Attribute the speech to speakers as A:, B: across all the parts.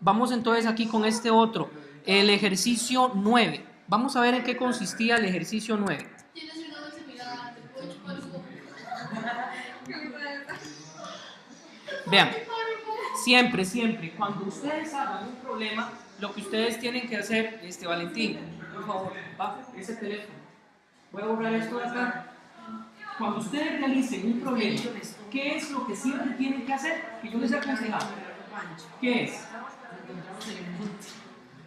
A: Vamos entonces aquí con este otro, el ejercicio 9. Vamos a ver en qué consistía el ejercicio 9. Vean, siempre, cuando ustedes hagan un problema, lo que ustedes tienen que hacer, Valentín, por favor, va, ese teléfono. Voy a borrar esto de acá. Cuando ustedes realicen un problema, ¿qué es lo que siempre tienen que hacer? Que yo les he aconsejado. ¿Qué es?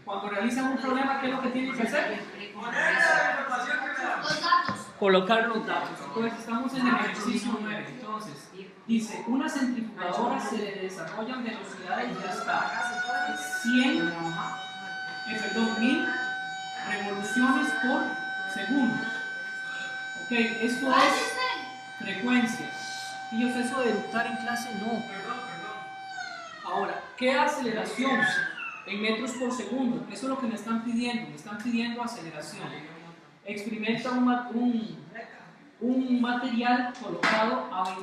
A: Cuando realizan un problema, ¿qué es lo que tienen que hacer? Colocar los datos. Entonces estamos en el ejercicio 9. Entonces, dice, una centrifugadora se le desarrollan velocidades de hasta 1000 revoluciones por segundo. Ok, esto es frecuencia. Y yo sé eso de eructar en clase, no. Ahora, ¿qué aceleración? En metros por segundo. Eso es lo que me están pidiendo. Me están pidiendo aceleración. Experimenta un material colocado a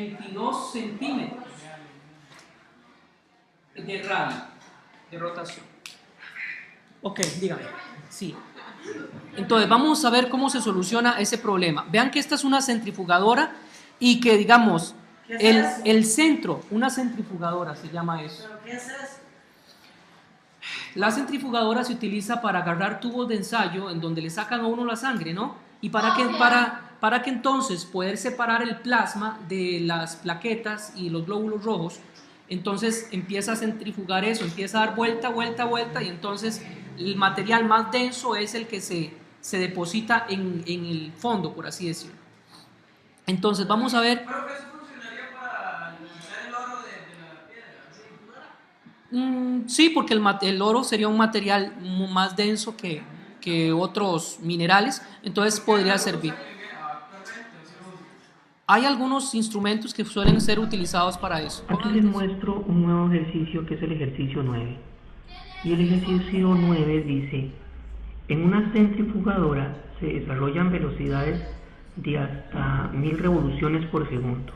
A: 22 centímetros de radio, de rotación. Ok, dígame. Sí. Entonces, vamos a ver cómo se soluciona ese problema. Vean que esta es una centrifugadora y que, digamos, el centro, una centrifugadora se llama eso.
B: ¿Pero qué es eso?
A: La centrifugadora se utiliza para agarrar tubos de ensayo en donde le sacan a uno la sangre, ¿no? Y para que entonces poder separar el plasma de las plaquetas y los glóbulos rojos, entonces empieza a centrifugar eso, empieza a dar vuelta, y entonces el material más denso es el que se deposita en el fondo, por así decirlo. Entonces vamos a ver.
C: Creo que eso funcionaría para eliminar el oro de la piedra, ¿sí?
A: Sí, porque el oro sería un material más denso que otros minerales, entonces podría servir. Hay algunos instrumentos que suelen ser utilizados para eso.
D: Aquí les muestro un nuevo ejercicio que es el ejercicio 9. Y el ejercicio 9 dice, en una centrifugadora se desarrollan velocidades de hasta 1000 revoluciones por segundo.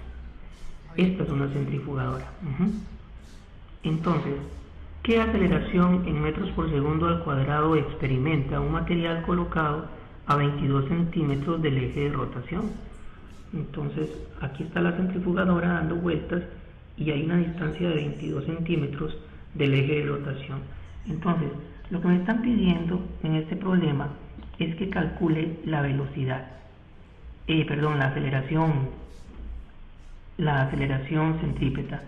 D: Esta es una centrifugadora. Entonces, ¿qué aceleración en metros por segundo al cuadrado experimenta un material colocado a 22 centímetros del eje de rotación? Entonces, aquí está la centrifugadora dando vueltas y hay una distancia de 22 centímetros del eje de rotación. Entonces, lo que me están pidiendo en este problema es que calcule la velocidad, la aceleración centrípeta.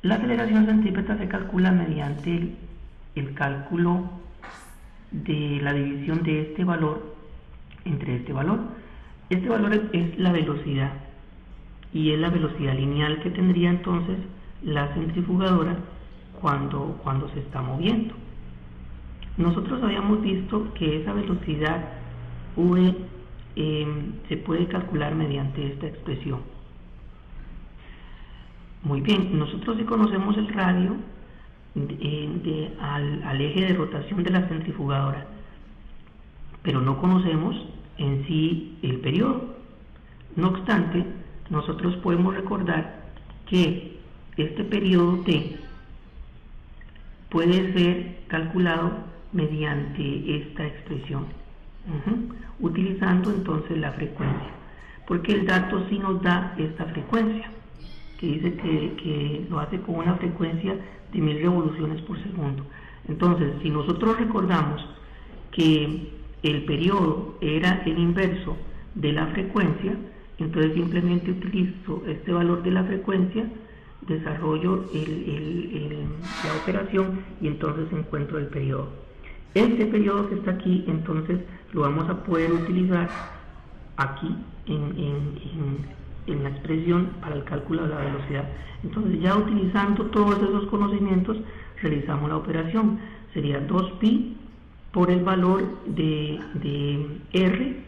D: La aceleración centrípeta se calcula mediante el cálculo de la división de este valor entre este valor. Este valor es la velocidad y es la velocidad lineal que tendría entonces la centrifugadora cuando se está moviendo. Nosotros habíamos visto que esa velocidad V se puede calcular mediante esta expresión. Muy bien, nosotros sí conocemos el radio al eje de rotación de la centrifugadora, pero no conocemos en sí el periodo. No obstante, nosotros podemos recordar que este periodo T puede ser calculado mediante esta expresión, utilizando entonces la frecuencia, porque el dato sí nos da esta frecuencia, que dice que lo hace con una frecuencia de 1000 revoluciones por segundo. Entonces, si nosotros recordamos que el periodo era el inverso de la frecuencia, entonces simplemente utilizo este valor de la frecuencia, desarrollo la operación y entonces encuentro el periodo. Este periodo que está aquí, entonces lo vamos a poder utilizar aquí en la expresión para el cálculo de la velocidad. Entonces, ya utilizando todos esos conocimientos, realizamos la operación. Sería 2pi por el valor de R,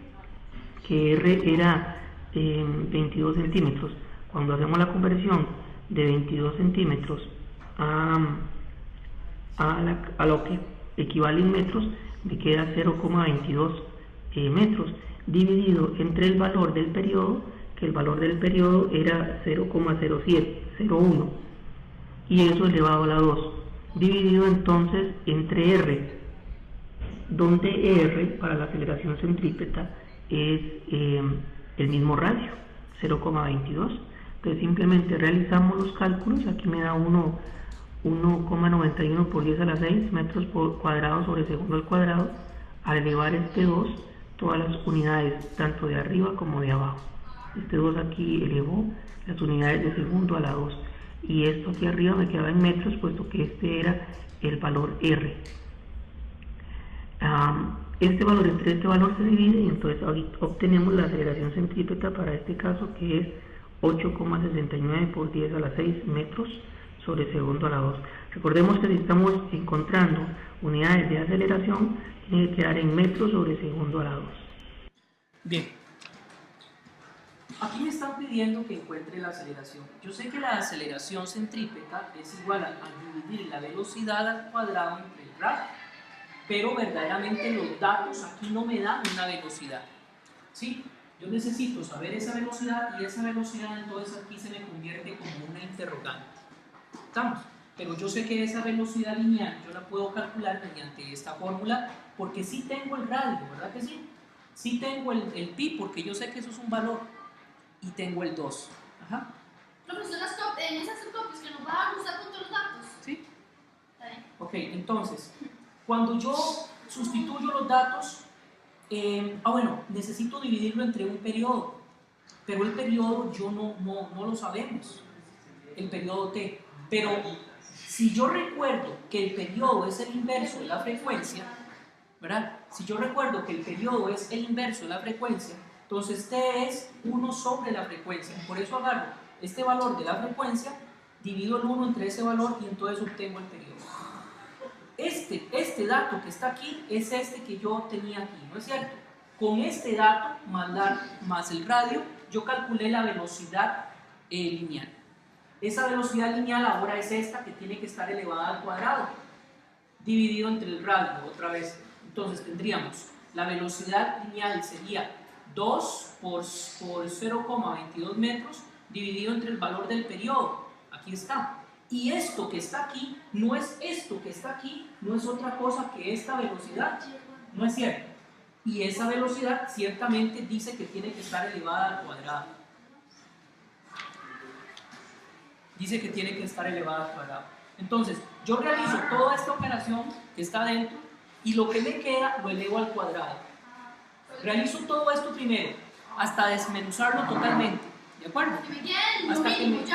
D: que R era 22 centímetros. Cuando hacemos la conversión de 22 centímetros a lo que equivale en metros, me queda 0,22 metros, dividido entre el valor del periodo, que el valor del periodo era 0,0701, y eso elevado a la 2, dividido entonces entre R, donde R para la aceleración centrípeta es el mismo radio, 0,22. Entonces simplemente realizamos los cálculos. Aquí me da 1,91 por 10 a la 6 metros cuadrados sobre segundo al cuadrado. Al elevar este 2, todas las unidades, tanto de arriba como de abajo. Este 2 aquí elevó las unidades de segundo a la 2. Y esto aquí arriba me quedaba en metros, puesto que este era el valor R. Este valor entre este valor se divide y entonces obtenemos la aceleración centrípeta para este caso, que es 8,69 por 10 a la 6 metros sobre segundo a la 2. Recordemos que si estamos encontrando unidades de aceleración, tiene que quedar en metros sobre segundo a la 2.
A: Bien. Aquí me están pidiendo que encuentre la aceleración. Yo sé que la aceleración centrípeta es igual a dividir la velocidad al cuadrado entre el radio, pero verdaderamente los datos aquí no me dan una velocidad, ¿sí? Yo necesito saber esa velocidad, y esa velocidad entonces aquí se me convierte como una interrogante. ¿Estamos? Pero yo sé que esa velocidad lineal yo la puedo calcular mediante esta fórmula, porque sí tengo el radio, ¿verdad que sí? Sí tengo el pi, porque yo sé que eso es un valor, y tengo el 2. Ajá.
B: Profesor, en esas copias que nos va a usar con todos los datos.
A: ¿Sí?
B: Está bien.
A: Ok, entonces, cuando yo sustituyo los datos, bueno, necesito dividirlo entre un periodo, pero el periodo yo no lo sabemos, el periodo t. Pero si yo recuerdo que el periodo es el inverso de la frecuencia, ¿verdad? Si yo recuerdo que el periodo es el inverso de la frecuencia, entonces t es 1 sobre la frecuencia. Por eso agarro este valor de la frecuencia, divido el 1 entre ese valor y entonces obtengo el periodo. Este dato que está aquí es este que yo tenía aquí, ¿no es cierto? Con este dato más el radio, yo calculé la velocidad lineal. Esa velocidad lineal ahora es esta, que tiene que estar elevada al cuadrado, dividido entre el radio, otra vez. Entonces tendríamos, la velocidad lineal sería 2 por 0,22 metros, dividido entre el valor del periodo. Aquí está. Y esto que está aquí, no es esto que está aquí, no es otra cosa que esta velocidad, ¿no es cierto? Y esa velocidad ciertamente dice que tiene que estar elevada al cuadrado. Dice que tiene que estar elevada al cuadrado. Entonces, yo realizo toda esta operación que está dentro y lo que me queda lo elevo al cuadrado. Realizo todo esto primero, hasta desmenuzarlo totalmente, ¿de acuerdo? Hasta que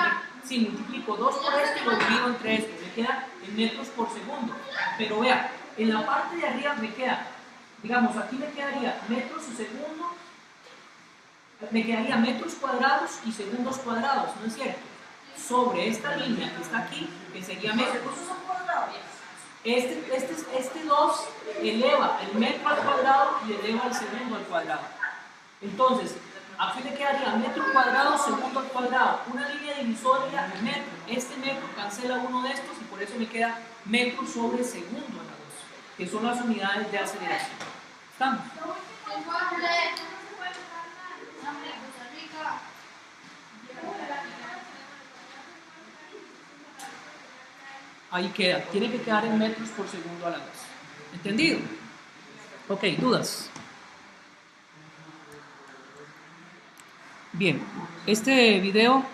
A: si multiplico 2 por esto y lo divido entre esto, me queda en metros por segundo. Pero vea, en la parte de arriba me queda, digamos, aquí me quedaría metros y segundo, me quedaría metros cuadrados y segundos cuadrados, ¿no es cierto? Sobre esta línea que está aquí, que sería metros. Este 2 eleva el metro al cuadrado y eleva el segundo al cuadrado. Entonces, aquí le quedaría metro cuadrado, segundo al cuadrado, una línea divisoria de metro. Este metro cancela uno de estos y por eso me queda metro sobre segundo a la 2, que son las unidades de aceleración. ¿Estamos? Ahí queda, tiene que quedar en metros por segundo a la 2. ¿Entendido? Ok, ¿dudas? Bien, este video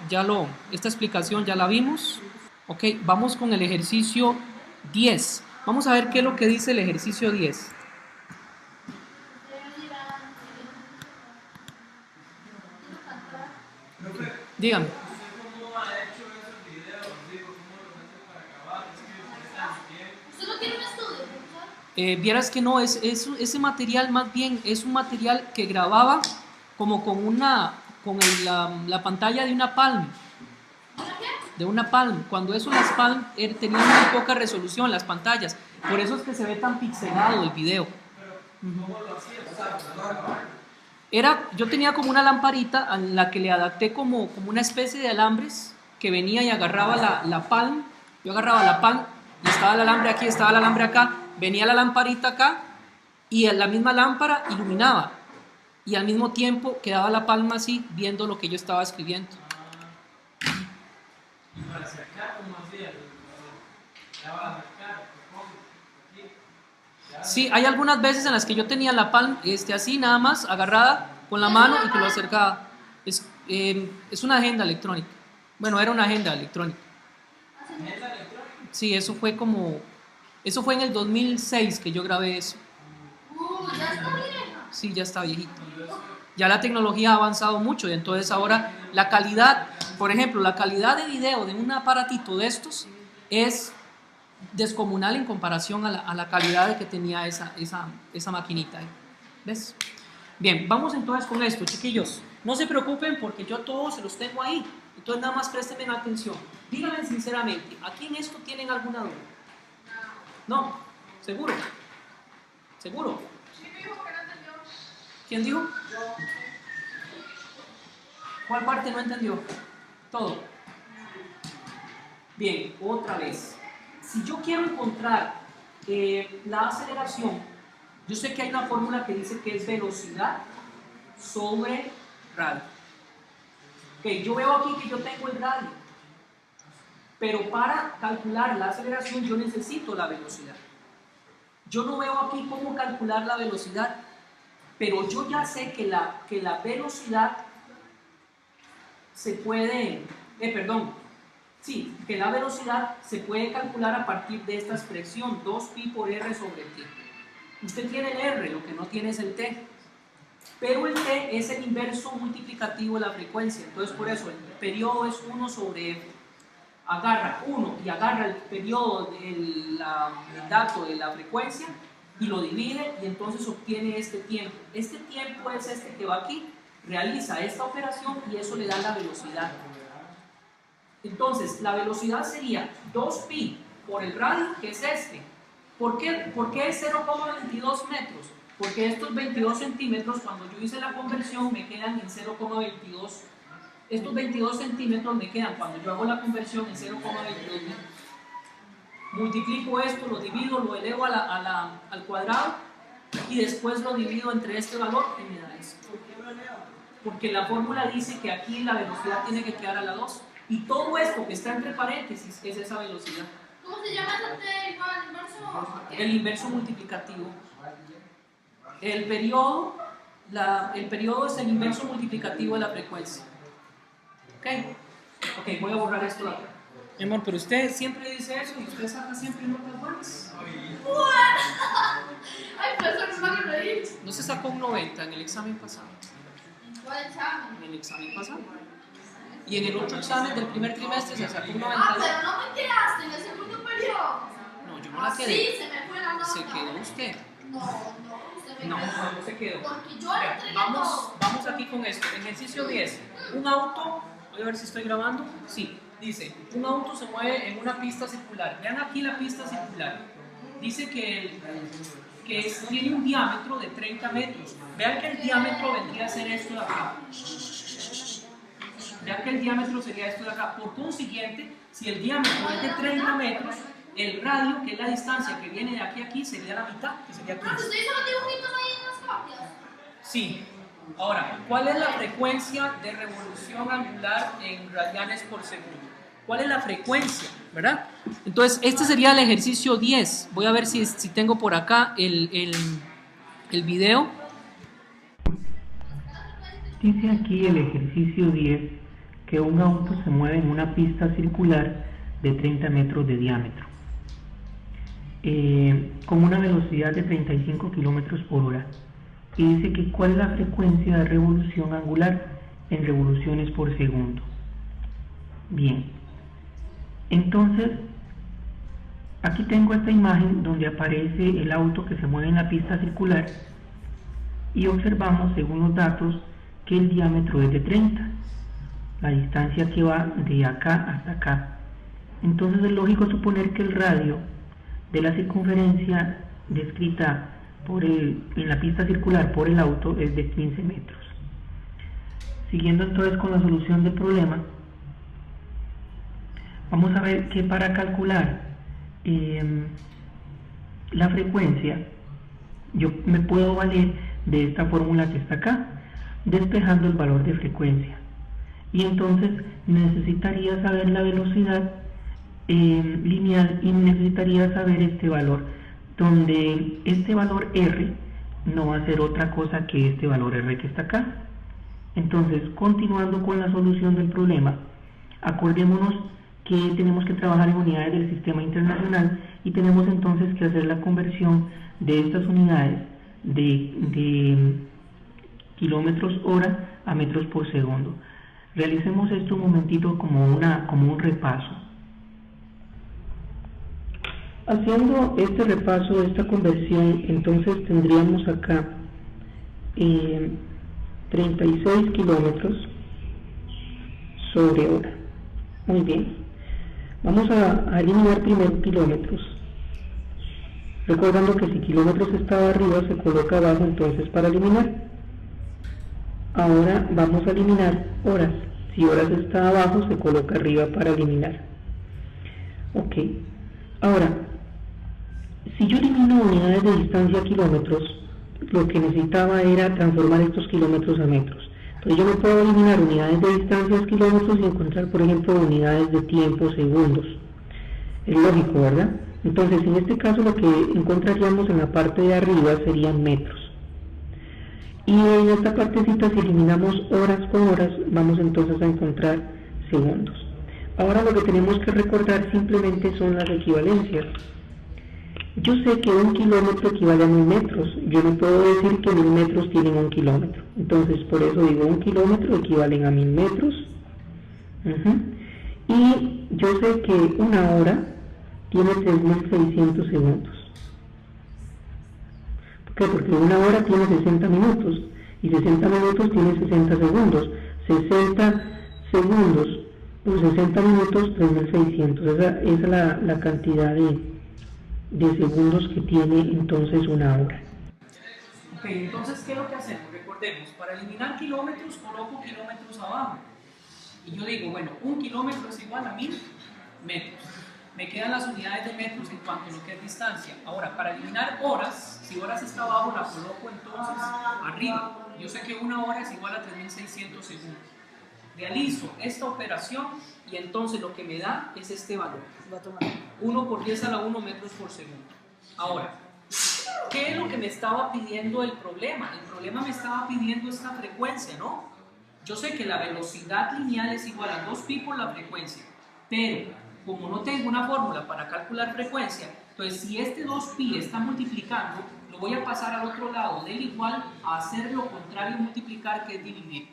A: esta explicación ya la vimos. Ok, vamos con el ejercicio 10. Vamos a ver qué es lo que dice el ejercicio 10. Dígame.
C: ¿Cómo ha hecho esos videos? Digo, ¿cómo los hace para acabar? Es que está bien.
B: ¿Usted no tiene un estudio, profesor?
A: Vieras que no, ese material más bien es un material que grababa como con la pantalla de una Palm. De una Palm. Cuando eso las Palm tenían muy poca resolución las pantallas. Por eso es que se ve tan pixelado el video.
C: ¿Cómo lo hacía?
A: Yo tenía como una lamparita a la que le adapté como una especie de alambres que venía y agarraba la Palm. Yo agarraba la Palm y estaba el alambre aquí, estaba el alambre acá. Venía la lamparita acá y la misma lámpara iluminaba. Y al mismo tiempo quedaba la palma así, viendo lo que yo estaba escribiendo.
C: ¿Y para sacar cómo hacía? Ya va a marcar, aquí. Ya.
A: Sí, hay algunas veces en las que yo tenía la palma así nada más, agarrada con la mano y que lo acercaba. Es una agenda electrónica. Bueno, era una agenda electrónica.
C: ¿Agenda electrónica?
A: Sí, eso fue en el 2006 que yo grabé eso.
B: Ya está vieja.
A: Sí, ya está viejito. Ya la tecnología ha avanzado mucho y entonces ahora la calidad, por ejemplo, la calidad de video de un aparatito de estos es descomunal en comparación a la calidad de que tenía esa maquinita. ¿Ves? Bien, vamos entonces con esto, chiquillos. No se preocupen porque yo todos se los tengo ahí. Entonces nada más préstenme atención. Díganme sinceramente, ¿aquí en esto tienen alguna duda? No, seguro. ¿Seguro? ¿Quién dijo? ¿Cuál parte no entendió? Todo. Bien, otra vez. Si yo quiero encontrar la aceleración, yo sé que hay una fórmula que dice que es velocidad sobre radio. Ok, yo veo aquí que yo tengo el radio, pero para calcular la aceleración yo necesito la velocidad. Yo no veo aquí cómo calcular la velocidad, pero yo ya sé que la velocidad se puede, que la velocidad se puede calcular a partir de esta expresión 2pi por r sobre t. Usted tiene el r, lo que no tiene es el t, pero el t es el inverso multiplicativo de la frecuencia, entonces por eso el periodo es 1 sobre f. Agarra 1 y agarra el periodo del dato de la frecuencia y lo divide y entonces obtiene este tiempo. Este tiempo es este que va aquí, realiza esta operación y eso le da la velocidad. Entonces la velocidad sería 2pi por el radio, que es este. ¿Por qué es 0,22 metros? Porque estos 22 centímetros, cuando yo hice la conversión, me quedan en 0,22. Estos 22 centímetros me quedan, cuando yo hago la conversión, en 0,22 metros. Multiplico esto, lo divido, lo elevo al cuadrado y después lo divido entre este valor y me da eso. Porque la fórmula dice que aquí la velocidad tiene que quedar a la 2 y todo esto que está entre paréntesis es esa velocidad.
B: ¿Cómo se llama el inverso?
A: El inverso multiplicativo. El periodo es el inverso multiplicativo de la frecuencia. Ok, voy a borrar esto de acá. Mi amor, pero usted siempre dice eso y usted saca siempre notas buenas.
B: Ay, profesor, no me haga reír.
A: No se sacó un 90 en el examen pasado.
B: ¿Cuál examen?
A: En el examen pasado. Y en el otro examen del primer trimestre se sacó un 92.
B: Ah, pero no me quedaste en el segundo periodo.
A: No, yo no la quedé.
B: Sí, se me fue la nota.
A: Se quedó usted.
B: No,
A: No se quedó.
B: Porque yo
A: Vea,
B: le entregué
A: vamos
B: todo.
A: aquí con esto. Ejercicio 10. Un auto, voy a ver si estoy grabando. Sí, dice, un auto se mueve en una pista circular. Vean aquí la pista circular. Dice que tiene un diámetro de 30 metros. Vean que el diámetro vendría a ser esto de acá. Vean que el diámetro sería esto de acá. Por consiguiente, si el diámetro es de 30 metros, el radio, que es la distancia que viene de aquí a aquí, sería la mitad, que sería 15.
B: ¿Usted hizo los dibujitos ahí en las copias?
A: Sí. Ahora, ¿cuál es la frecuencia de revolución angular en radianes por segundo? ¿Cuál es la frecuencia? ¿Verdad? Entonces, este sería el ejercicio 10. Voy a ver si tengo por acá el video.
D: Dice aquí el ejercicio 10 que un auto se mueve en una pista circular de 30 metros de diámetro con una velocidad de 35 kilómetros por hora y dice que cuál es la frecuencia de revolución angular en revoluciones por segundo. Bien, entonces aquí tengo esta imagen donde aparece el auto que se mueve en la pista circular y observamos, según los datos, que el diámetro es de 30, la distancia que va de acá hasta acá. Entonces es lógico suponer que el radio de la circunferencia descrita en la pista circular por el auto es de 15 metros. Siguiendo entonces con la solución del problema, vamos a ver que para calcular la frecuencia, yo me puedo valer de esta fórmula que está acá, despejando el valor de frecuencia. Y entonces necesitaría saber la velocidad lineal y necesitaría saber este valor, donde este valor R no va a ser otra cosa que este valor R que está acá. Entonces, continuando con la solución del problema, acordémonos que tenemos que trabajar en unidades del sistema internacional y tenemos entonces que hacer la conversión de estas unidades de kilómetros hora a metros por segundo. Realicemos esto un momentito como un repaso. Haciendo este repaso, esta conversión, entonces tendríamos acá 36 kilómetros sobre hora. Muy bien. Vamos a eliminar primero kilómetros. Recordando que si kilómetros estaba arriba, se coloca abajo entonces para eliminar. Ahora vamos a eliminar horas. Si horas está abajo, se coloca arriba para eliminar. Ok. Ahora, si yo elimino unidades de distancia a kilómetros, lo que necesitaba era transformar estos kilómetros a metros. Entonces yo no puedo eliminar unidades de distancia a kilómetros y encontrar, por ejemplo, unidades de tiempo, segundos. Es lógico, ¿verdad? Entonces, en este caso lo que encontraríamos en la parte de arriba serían metros. Y en esta partecita, si eliminamos horas con horas, vamos entonces a encontrar segundos. Ahora lo que tenemos que recordar simplemente son las equivalencias. Yo sé que 1 kilómetro equivale a 1000 metros. Yo no puedo decir que 1000 metros tienen 1 kilómetro. Entonces, por eso digo 1 kilómetro equivalen a 1000 metros. Y yo sé que 1 hora tiene 3600 segundos. ¿Por qué? Porque 1 hora tiene 60 minutos. Y 60 minutos tiene 60 segundos. 60 segundos por 60 minutos, 3600. Esa es la cantidad de segundos que tiene entonces 1 hora.
A: Ok, entonces, ¿qué es lo que hacemos? Recordemos, para eliminar kilómetros, coloco kilómetros abajo. Y yo digo, bueno, 1 kilómetro es igual a 1000 metros. Me quedan las unidades de metros en cuanto a lo que es distancia. Ahora, para eliminar horas, si horas está abajo, la coloco entonces arriba. Yo sé que 1 hora es igual a 3600 segundos. Realizo esta operación y entonces lo que me da es este valor. 1 por 10 a la 1 metros por segundo. Ahora, ¿qué es lo que me estaba pidiendo el problema? El problema me estaba pidiendo esta frecuencia, ¿no? Yo sé que la velocidad lineal es igual a 2pi por la frecuencia, pero como no tengo una fórmula para calcular frecuencia, entonces si este 2pi está multiplicando, lo voy a pasar al otro lado del igual a hacer lo contrario, multiplicar, que es dividir.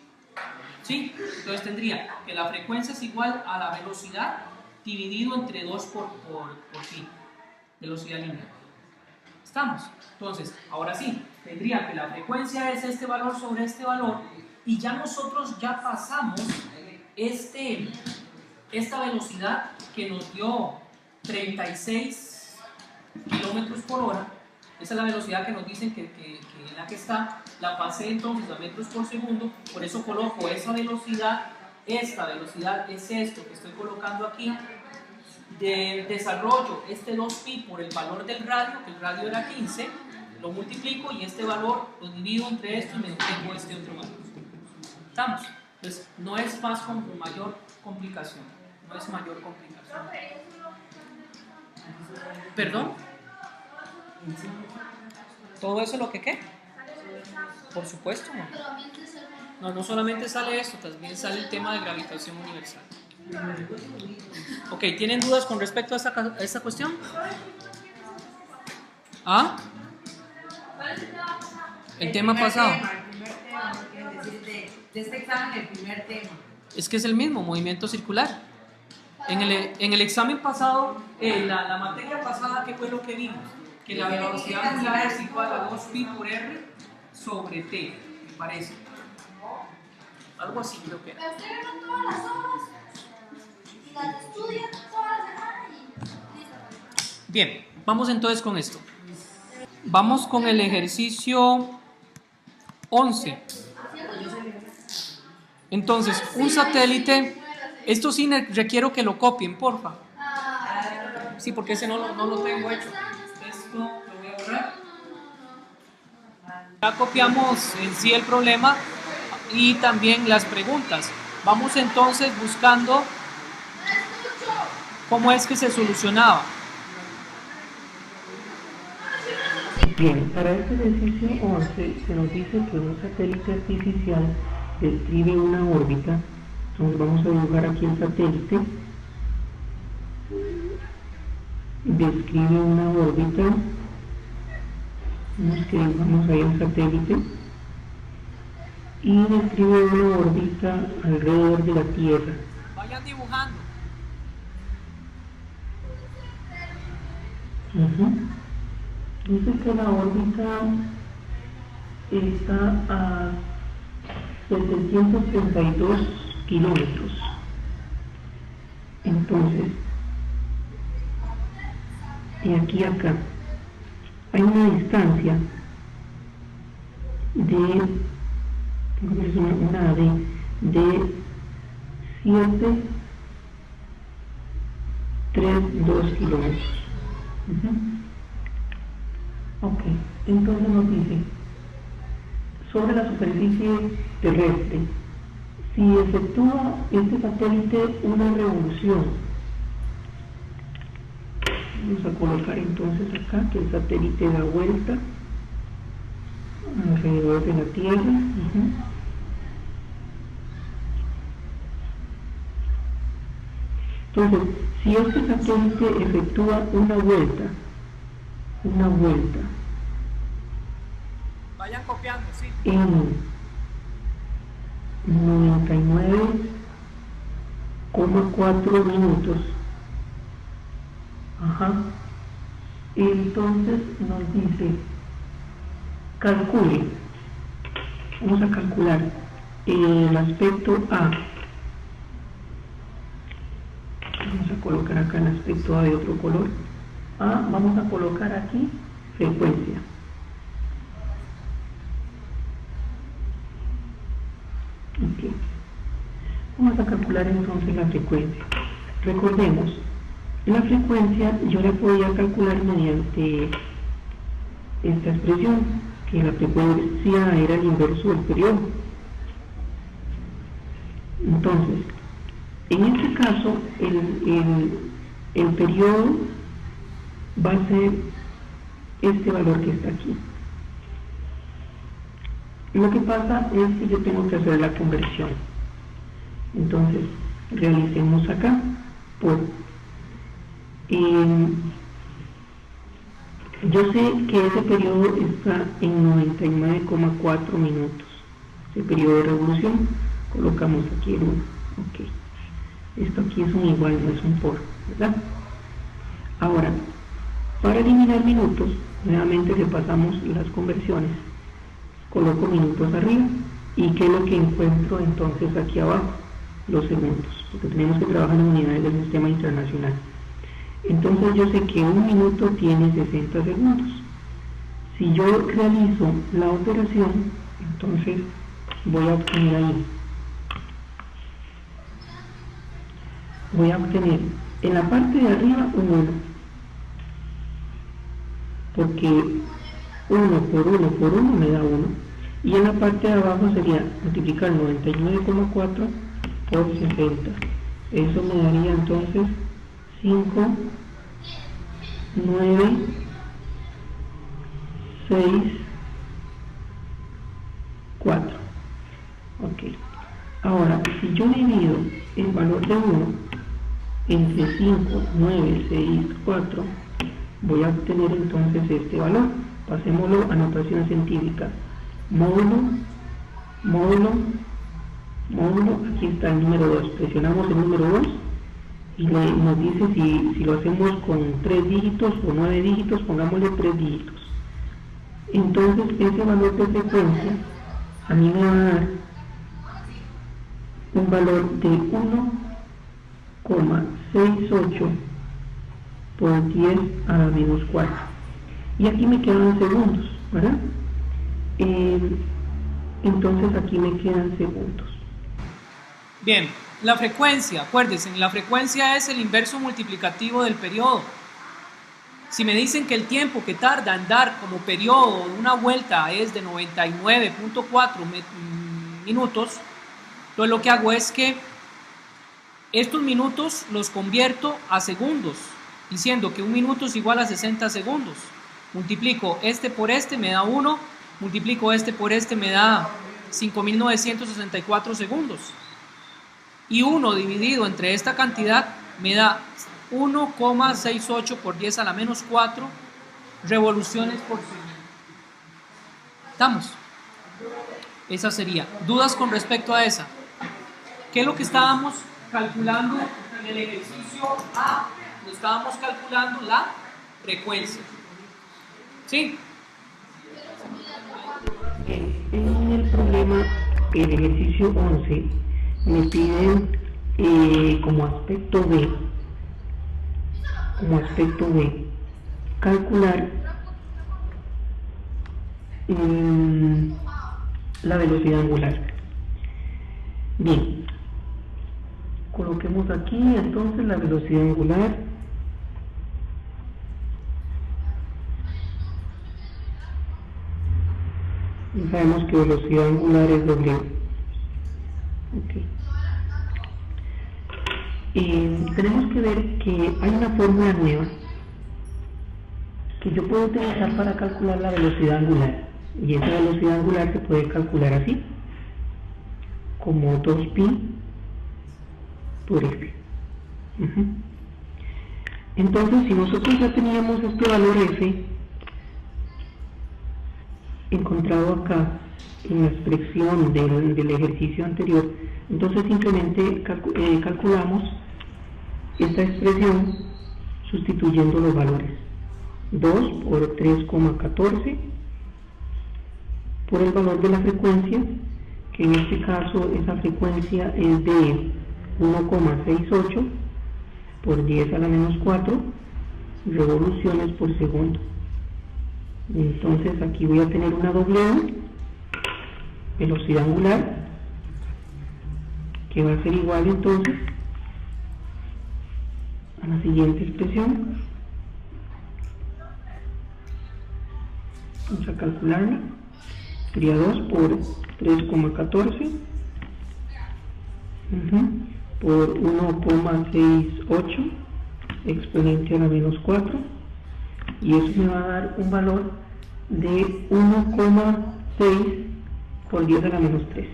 A: ¿Sí? Entonces tendría que la frecuencia es igual a la velocidad dividido entre 2 por pi, velocidad lineal. ¿Estamos? Entonces, ahora sí, tendría que la frecuencia es este valor sobre este valor y ya nosotros ya pasamos esta velocidad que nos dio 36 kilómetros por hora. Esa es la velocidad que nos dicen que en la que está. La pasé entonces a metros por segundo, por eso coloco esa velocidad. Esta velocidad es esto que estoy colocando aquí. De desarrollo este 2pi por el valor del radio, que el radio era 15, lo multiplico y este valor lo divido entre esto y me obtengo este otro valor. ¿Estamos? Entonces no es más con mayor complicación, no es mayor complicación. ¿Perdón? ¿Todo eso lo que qué? Por supuesto, no. No solamente sale esto, también sale el tema de gravitación universal. Ok, ¿tienen dudas con respecto a esta cuestión? ¿Ah? El tema pasado.
E: El primer tema, no quieren decir de este examen, el primer tema.
A: Es que es el mismo, movimiento circular. En el examen pasado, la materia pasada, ¿qué fue lo que vimos? Que la velocidad angular es igual a 2pi por r sobre t, me parece. Algo así creo que era.
B: Pero usted ve todas las horas y las estudia toda la semana y listo.
A: Bien, vamos entonces con esto. Vamos con el ejercicio 11. Entonces, un satélite, esto sí requiero que lo copien, porfa. Sí, porque ese no lo tengo hecho. Esto lo voy a borrar. Ya copiamos en sí el problema y también las preguntas. Vamos entonces buscando ¿Cómo es que se solucionaba?
D: Bien, para este ejercicio 11 se nos dice que un satélite artificial describe una órbita. Entonces vamos a dibujar aquí el satélite. Describe una órbita. Vamos ahí el satélite. Y describe una órbita alrededor de la Tierra.
A: Vayan dibujando.
D: Dice que la órbita está a 732 kilómetros. Entonces, de aquí a acá hay una distancia de una de 732 kilómetros. Ok, entonces nos dice, sobre la superficie terrestre, si efectúa este satélite una revolución, vamos a colocar entonces acá que el satélite da vuelta alrededor de la Tierra. Entonces, si este satélite efectúa una vuelta,
A: Vayan copiando, sí.
D: en 99,4 minutos, entonces nos dice, calcule, vamos a calcular el aspecto A. Vamos a colocar acá el aspecto A de otro color. Vamos a colocar aquí frecuencia. Ok. Vamos a calcular entonces la frecuencia. Recordemos, la frecuencia yo la podía calcular mediante esta expresión, que la frecuencia era el inverso del periodo. Entonces, en este caso, el periodo va a ser este valor que está aquí. Lo que pasa es que yo tengo que hacer la conversión. Entonces, realicemos acá por yo sé que ese periodo está en 99,4 minutos. Ese periodo de revolución, colocamos aquí el 1. Ok. Esto aquí es un igual, no es un por, ¿verdad? Ahora, para eliminar minutos, nuevamente repasamos las conversiones. Coloco minutos arriba. ¿Y qué es lo que encuentro entonces aquí abajo? Los segundos, porque tenemos que trabajar en unidades del sistema internacional. Entonces yo sé que un minuto tiene 60 segundos. Si yo realizo la operación, entonces voy a obtener ahí. Voy a obtener en la parte de arriba un 1. Porque 1 por 1 por 1 me da 1. Y en la parte de abajo sería multiplicar 99,4 por 60. Eso me daría entonces 5, 9, 6, 4. Ok. Ahora, si yo divido el valor de 1 entre 5, 9, 6, 4, voy a obtener entonces este valor. Pasémoslo a notación científica. Módulo, módulo, módulo. Aquí está el número 2. Presionamos el número 2 y nos dice si lo hacemos con 3 dígitos o 9 dígitos, pongámosle 3 dígitos. Entonces ese valor de frecuencia a mí me va a dar un valor de 1,68 por 10 a la menos 4. Y aquí me quedan segundos, ¿verdad? Entonces aquí me quedan segundos.
A: Bien, la frecuencia, acuérdense, la frecuencia es el inverso multiplicativo del periodo. Si me dicen que el tiempo que tarda en dar como periodo una vuelta es de 99,4 minutos, entonces lo que hago es que Estos minutos los convierto a segundos, diciendo que un minuto es igual a 60 segundos. Multiplico este por este, me da 1. Multiplico este por este, me da 5.964 segundos. Y 1 dividido entre esta cantidad me da 1,68 por 10 a la menos 4 revoluciones por segundo. ¿Estamos? Esa sería. ¿Dudas con respecto a esa? ¿Qué es lo que estábamos calculando en el ejercicio A? Estábamos calculando la frecuencia. ¿Sí?
D: En el problema, el ejercicio 11, me piden como aspecto B, calcular la velocidad angular. Bien, coloquemos aquí entonces la velocidad angular. Y sabemos que velocidad angular es W. Okay. Tenemos que ver que hay una fórmula nueva que yo puedo utilizar para calcular la velocidad angular, y esa velocidad angular se puede calcular así, como 2pi por f. Entonces, si nosotros ya teníamos este valor f encontrado acá en la expresión del ejercicio anterior, entonces simplemente calculamos esta expresión sustituyendo los valores. 2 por 3,14 por el valor de la frecuencia, que en este caso esa frecuencia es de 1,68 por 10 a la menos 4 revoluciones por segundo. Entonces aquí voy a tener una W, velocidad angular, que va a ser igual entonces a la siguiente expresión. Vamos a calcularla. Sería 2 por 3,14 por 1,68 exponente a la menos 4, y eso me va a dar un valor de 1,6 por 10 a la menos 3.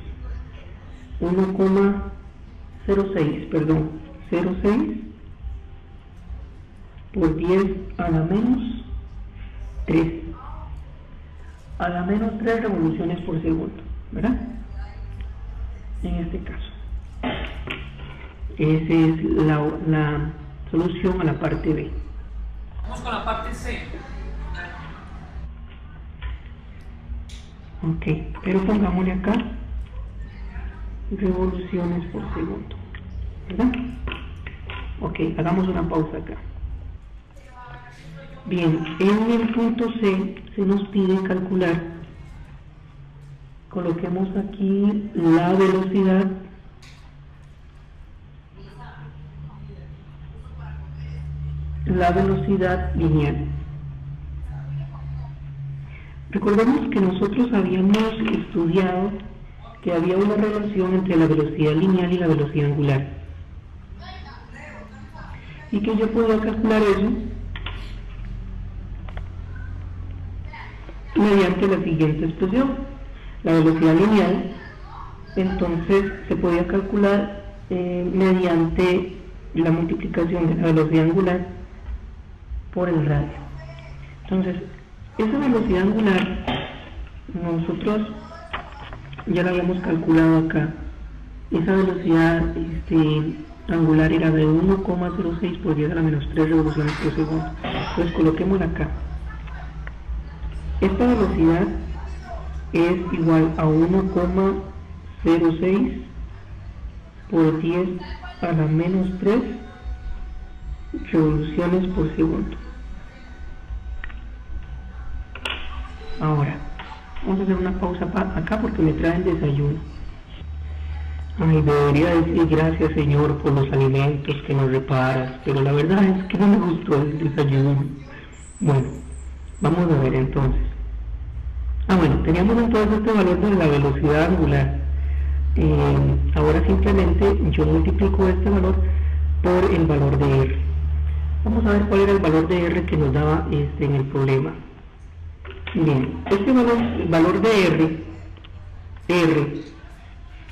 D: 1,06, perdón, 0,6 por 10 a la menos 3. A la menos 3 revoluciones por segundo, ¿verdad? En este caso. Esa es la solución a la parte B.
A: Vamos con la parte C.
D: Ok, pero pongámosle acá revoluciones por segundo, ¿verdad? Ok, hagamos una pausa acá. Bien, en el punto C se nos pide calcular, coloquemos aquí la velocidad lineal. Recordemos que nosotros habíamos estudiado que había una relación entre la velocidad lineal y la velocidad angular, y que yo podía calcular eso mediante la siguiente expresión. La velocidad lineal entonces se podía calcular mediante la multiplicación de la velocidad angular por el radio. Entonces, esa velocidad angular nosotros ya la habíamos calculado acá. Esa velocidad angular era de 1,06 por 10 a la menos 3 revoluciones por segundo. Entonces coloquémosla acá. Esta velocidad es igual a 1,06 por 10 a la menos 3 revoluciones por segundo. Ahora, vamos a hacer una pausa acá porque me traen desayuno. Ay, debería decir gracias, Señor, por los alimentos que nos reparas, pero la verdad es que no me gustó el desayuno. Bueno, vamos a ver entonces. Bueno, teníamos entonces este valor de la velocidad angular. Ahora simplemente yo multiplico este valor por el valor de R. Vamos a ver cuál era el valor de R que nos daba en el problema. Bien, este valor de R,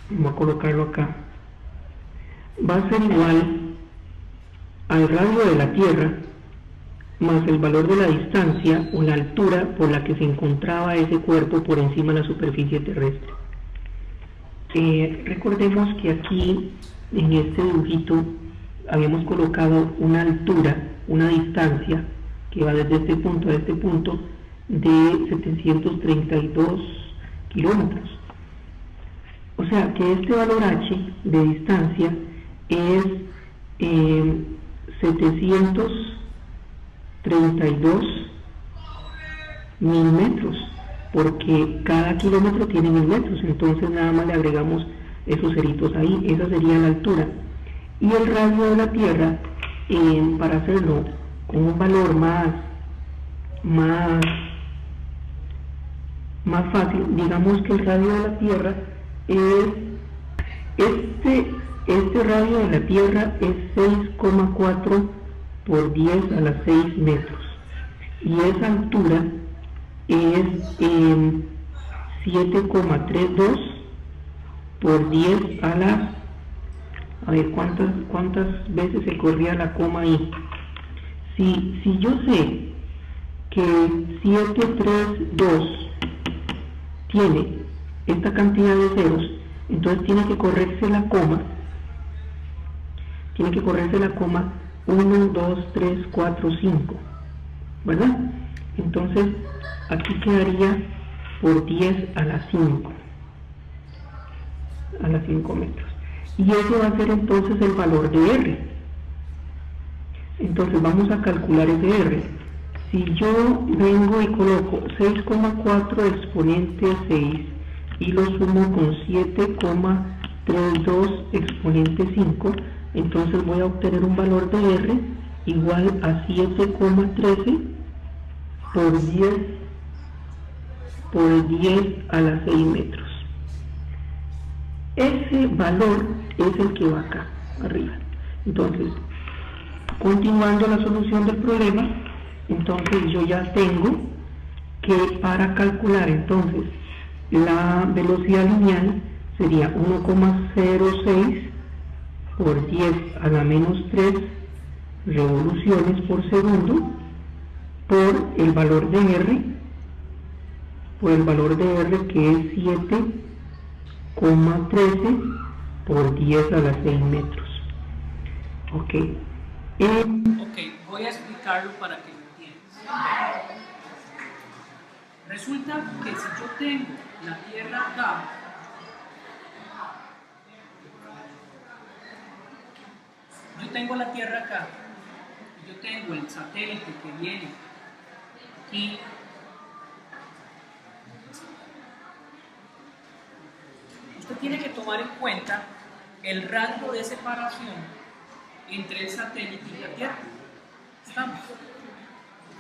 D: vamos a colocarlo acá, va a ser igual al radio de la Tierra más el valor de la distancia o la altura por la que se encontraba ese cuerpo por encima de la superficie terrestre. Recordemos que aquí en este dibujito habíamos colocado una altura, una distancia que va desde este punto a este punto de 732 kilómetros. O sea que este valor h de distancia es 732.000 metros, porque cada kilómetro tiene 1000 metros, entonces nada más le agregamos esos ceritos ahí, esa sería la altura. Y el radio de la Tierra, para hacerlo con un valor más fácil, digamos que el radio de la Tierra es este radio de la Tierra es 6,4 por 10 a la 6 metros y esa altura es 7,32 por 10 a la, a ver cuántas veces se corría la coma ahí. Si yo sé que 732 tiene esta cantidad de ceros, entonces tiene que correrse la coma 1, 2, 3, 4, 5, ¿verdad? Entonces aquí quedaría por 10 a las 5 metros, y ese va a ser entonces el valor de R. Entonces vamos a calcular ese R. Si yo vengo y coloco 6,4 exponente 6 y lo sumo con 7,32 exponente 5, entonces voy a obtener un valor de R igual a 7,13 por 10 a las 6 metros. Ese valor es el que va acá arriba. Entonces, continuando la solución del problema, entonces yo ya tengo que para calcular entonces la velocidad lineal sería 1,06 por 10 a la menos 3 revoluciones por segundo por el valor de R, que es 7,13 por 10 a las 6 metros. Ok,
A: voy a explicarlo para que lo entiendas. Resulta que si yo tengo la Tierra acá, yo tengo la Tierra acá, yo tengo el satélite que viene aquí, usted tiene que tomar en cuenta el rango de separación entre el satélite y la Tierra. ¿Estamos?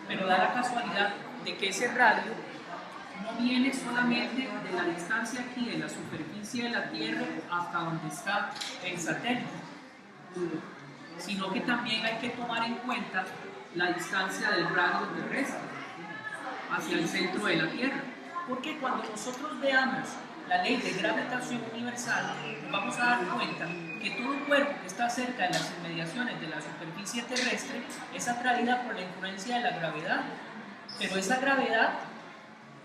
A: Pero da la casualidad de que ese radio no viene solamente de la distancia aquí de la superficie de la Tierra hasta donde está el satélite, sino que también hay que tomar en cuenta la distancia del radio terrestre hacia el centro de la Tierra, porque cuando nosotros veamos la ley de gravitación universal, nos vamos a dar cuenta que todo cuerpo que está cerca de las inmediaciones de la superficie terrestre es atraída por la influencia de la gravedad, pero esa gravedad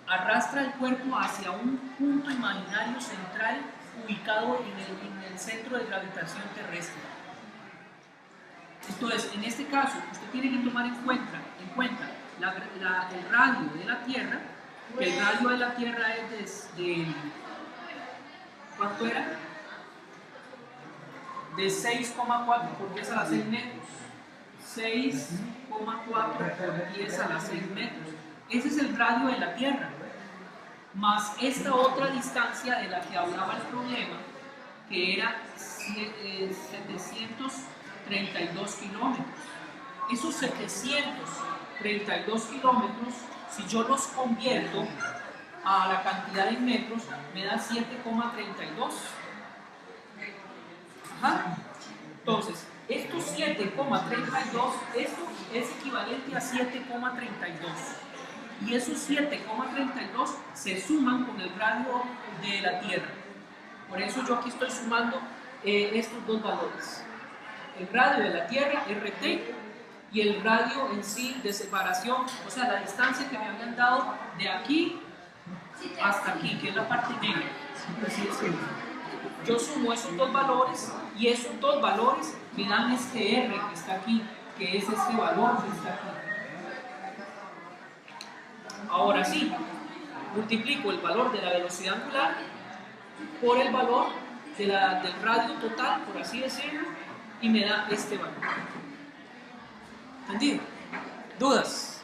A: arrastra el cuerpo hacia un punto imaginario central ubicado en el centro de gravitación terrestre. Entonces, en este caso, usted tiene que tomar en cuenta el radio de la Tierra, que el radio de la Tierra es desde, ¿cuánto era? De 6,4 por 10 a las 6 metros. 6,4 por 10 a las 6 metros. Ese es el radio de la Tierra, más esta otra distancia de la que hablaba el problema, que era 732 kilómetros. Esos 732 kilómetros, si yo los convierto a la cantidad en metros, me da 7,32. Ajá. Entonces, estos 7,32, esto es equivalente a 7,32. Y esos 7,32 se suman con el radio de la Tierra. Por eso yo aquí estoy sumando estos dos valores. El radio de la Tierra, RT, y el radio en sí de separación, o sea, la distancia que me habían dado de aquí hasta aquí, que es la parte negra. Así decirlo. Yo sumo esos dos valores y esos dos valores me dan este R que está aquí, que es este valor que está aquí. Ahora sí, multiplico el valor de la velocidad angular por el valor del radio total, por así decirlo, y me da este valor. ¿Entendido? ¿Dudas?